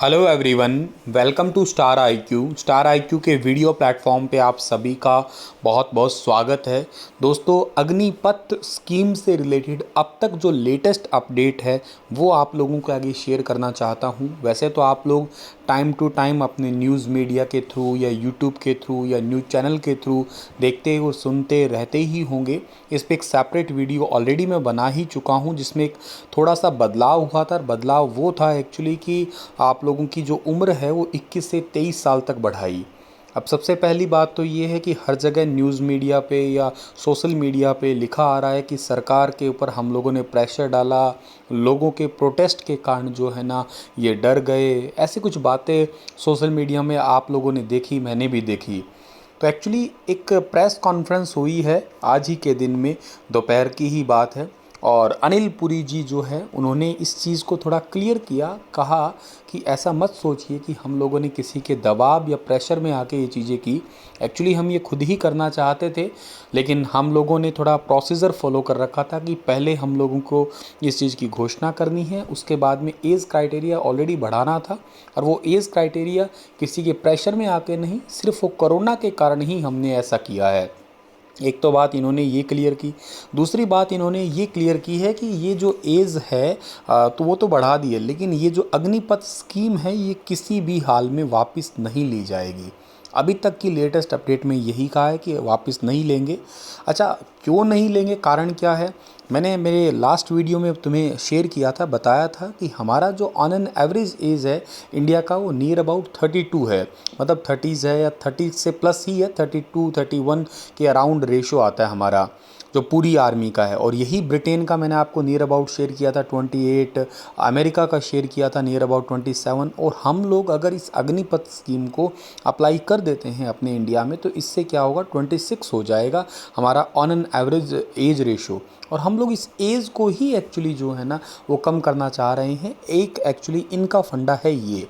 Hello everyone, welcome to Star IQ. Star IQ के video platform पे आप सभी का बहुत बहुत स्वागत है। दोस्तों, अग्निपथ स्कीम से रिलेटेड अब तक जो लेटेस्ट अपडेट है वो आप लोगों के आगे शेयर करना चाहता हूँ। वैसे तो आप लोग टाइम टू टाइम अपने न्यूज़ मीडिया के थ्रू या यूट्यूब के थ्रू या न्यूज़ चैनल के थ्रू देखते और सुनते रहते ही होंगे। इस पर एक सेपरेट वीडियो ऑलरेडी मैं बना ही चुका हूँ जिसमें एक थोड़ा सा बदलाव हुआ था। बदलाव वो था एक्चुअली कि आप लोगों की जो उम्र है वो 21 से 23 साल तक बढ़ाई। अब सबसे पहली बात तो ये है कि हर जगह न्यूज़ मीडिया पे या सोशल मीडिया पे लिखा आ रहा है कि सरकार के ऊपर हम लोगों ने प्रेशर डाला, लोगों के प्रोटेस्ट के कारण जो है ना ये डर गए। ऐसी कुछ बातें सोशल मीडिया में आप लोगों ने देखी, मैंने भी देखी। तो एक्चुअली एक प्रेस कॉन्फ्रेंस हुई है आज ही के दिन में, दोपहर की ही बात है। और अनिल पुरी जी जो है उन्होंने इस चीज़ को थोड़ा क्लियर किया, कहा कि ऐसा मत सोचिए कि हम लोगों ने किसी के दबाव या प्रेशर में आके ये चीज़ें की। एक्चुअली हम ये खुद ही करना चाहते थे, लेकिन हम लोगों ने थोड़ा प्रोसीजर फॉलो कर रखा था कि पहले हम लोगों को इस चीज़ की घोषणा करनी है, उसके बाद में एज क्राइटेरिया ऑलरेडी बढ़ाना था। और वो एज क्राइटेरिया किसी के प्रेशर में आके नहीं, सिर्फ वो कोरोना के कारण ही हमने ऐसा किया है। एक तो बात इन्होंने ये क्लियर की। दूसरी बात इन्होंने ये क्लियर की है कि ये जो एज है तो वो तो बढ़ा दी है, लेकिन ये जो अग्निपथ स्कीम है ये किसी भी हाल में वापस नहीं ली जाएगी। अभी तक की लेटेस्ट अपडेट में यही कहा है कि वापस नहीं लेंगे। अच्छा, क्यों नहीं लेंगे, कारण क्या है? मैंने मेरे लास्ट वीडियो में तुम्हें शेयर किया था, बताया था कि हमारा जो ऑन एन एवरेज एज है इंडिया का वो नियर अबाउट 32 है। मतलब 30s है या 30 से प्लस ही है, 32 31 के अराउंड रेशो आता है हमारा जो पूरी आर्मी का है। और यही ब्रिटेन का मैंने आपको नियर अबाउट शेयर किया था 28, अमेरिका का शेयर किया था नियर अबाउट 27। और हम लोग अगर इस अग्निपथ स्कीम को अप्लाई कर देते हैं अपने इंडिया में तो इससे क्या होगा, 26 हो जाएगा हमारा on an average age ratio. और हम लोग इस एज को ही एक्चुअली जो है ना वो कम करना चाह रहे हैं। एक एक्चुअली इनका फंडा है ये,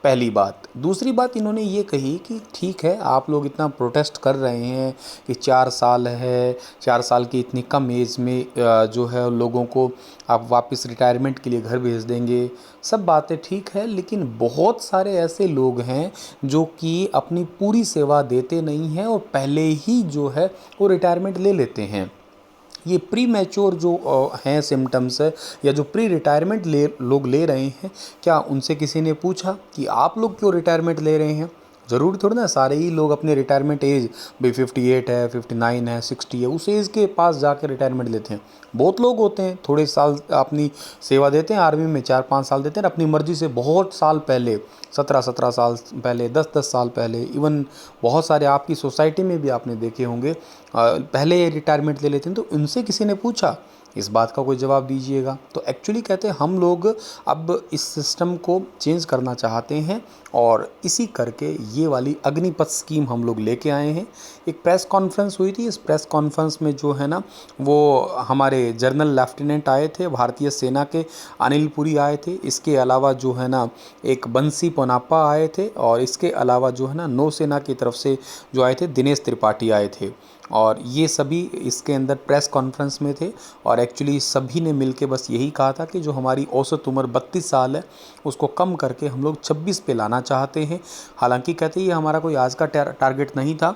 पहली बात। दूसरी बात इन्होंने ये कही कि ठीक है, आप लोग इतना प्रोटेस्ट कर रहे हैं कि 4 साल है, 4 साल की इतनी कम एज में जो है लोगों को आप वापस रिटायरमेंट के लिए घर भेज देंगे। सब बातें ठीक है, लेकिन बहुत सारे ऐसे लोग हैं जो कि अपनी पूरी सेवा देते नहीं हैं और पहले ही जो है वो रिटायरमेंट ले लेते हैं। ये प्री मैच्योर जो हैं सिम्टम्स है या जो प्री रिटायरमेंट लोग ले रहे हैं, क्या उनसे किसी ने पूछा कि आप लोग क्यों रिटायरमेंट ले रहे हैं? ज़रूरी थोड़ी ना सारे ही लोग अपने रिटायरमेंट एज भाई 58 है, 59 है, 60 है, उस एज के पास जाकर रिटायरमेंट लेते हैं। बहुत लोग होते हैं थोड़े साल अपनी सेवा देते हैं आर्मी में, 4 5 साल देते हैं अपनी मर्ज़ी से। बहुत साल पहले, 17 17 साल पहले, 10 10 साल पहले, इवन बहुत सारे आपकी सोसाइटी में भी आपने देखे होंगे पहले रिटायरमेंट ले लेते हैं। तो उनसे किसी ने पूछा? इस बात का कोई जवाब दीजिएगा। तो एक्चुअली कहते हैं हम लोग अब इस सिस्टम को चेंज करना चाहते हैं और इसी करके ये वाली अग्निपथ स्कीम हम लोग लेके आए हैं। एक प्रेस कॉन्फ्रेंस हुई थी, इस प्रेस कॉन्फ्रेंस में जो है ना वो हमारे जनरल लेफ्टिनेंट आए थे, भारतीय सेना के अनिल पुरी आए थे। इसके अलावा जो है ना एक बंसी पोनाप्पा आए थे, और इसके अलावा जो है ना नौसेना की तरफ से जो आए थे दिनेश त्रिपाठी आए थे। और ये सभी इसके अंदर प्रेस कॉन्फ्रेंस में थे। और एक्चुअली सभी ने मिलके बस यही कहा था कि जो हमारी औसत उम्र 32 साल है उसको कम करके हम लोग 26 पे लाना चाहते हैं। हालांकि कहते ये हमारा कोई आज का टारगेट नहीं था,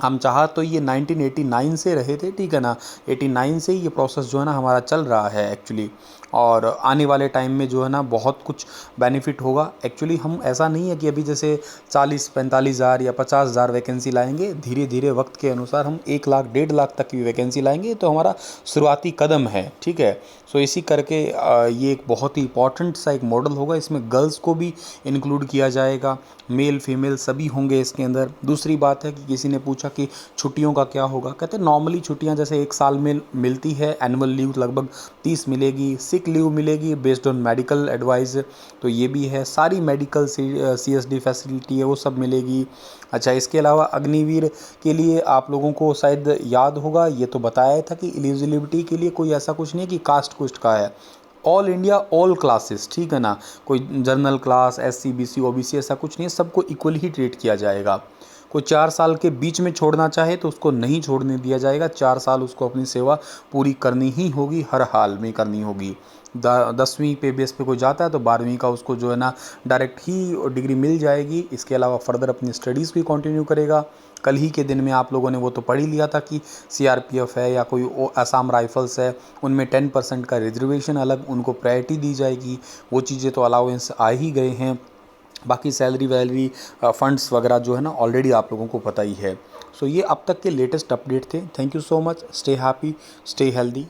हम चाह तो ये 1989 से रहे थे, ठीक है ना। 89 से ही ये प्रोसेस जो है ना हमारा चल रहा है एक्चुअली। और आने वाले टाइम में जो है ना बहुत कुछ बेनिफिट होगा। एक्चुअली हम ऐसा नहीं है कि अभी जैसे 40 45 हज़ार या 50 हज़ार वैकेंसी लाएंगे, धीरे धीरे वक्त के अनुसार हम 1 लाख 1.5 लाख तक की वैकेंसी लाएंगे। तो हमारा शुरुआती कदम है, ठीक है। सो इसी करके ये एक बहुत ही इंपॉर्टेंट सा एक मॉडल होगा। इसमें गर्ल्स को भी इंक्लूड किया जाएगा, मेल फीमेल सभी होंगे इसके अंदर। दूसरी बात है कि किसी ने पूछा कि छुट्टियों का क्या होगा। कहते हैं नॉर्मली छुट्टियां जैसे 1 साल में मिलती है, एनुअल लीव लगभग 30 मिलेगी, सिक लीव मिलेगी बेस्ड ऑन मेडिकल एडवाइस, तो ये भी है। सारी मेडिकल CSD फैसिलिटी है वो सब मिलेगी। अच्छा, इसके अलावा अग्निवीर के लिए आप लोगों को शायद याद होगा, ये तो बताया था कि एलिजिबिलिटी के लिए कोई ऐसा कुछ नहीं कि कास्ट कुस्ट का है, ऑल इंडिया ऑल क्लासेस, ठीक है ना। कोई general class, SC BC OBC ऐसा कुछ नहीं है, सबको इक्वली ही ट्रीट किया जाएगा। कोई 4 साल के बीच में छोड़ना चाहे तो उसको नहीं छोड़ने दिया जाएगा। 4 साल उसको अपनी सेवा पूरी करनी ही होगी, हर हाल में करनी होगी। 10वीं पे बेस पे कोई जाता है तो 12वीं का उसको जो है ना डायरेक्ट ही डिग्री मिल जाएगी। इसके अलावा फर्दर अपनी स्टडीज़ भी कंटिन्यू करेगा। कल ही के दिन में आप लोगों ने वो तो पढ़ ही लिया था कि सीआरपीएफ है या कोई असम राइफल्स है, उनमें 10% का रिजर्वेशन अलग उनको प्रायोरिटी दी जाएगी। वो चीज़ें तो अलाउंस आ ही गए हैं। बाकी सैलरी वैलरी फंड्स वगैरह जो है ना ऑलरेडी आप लोगों को पता ही है। सो ये अब तक के लेटेस्ट अपडेट थे। Thank you so much. Stay happy, stay healthy.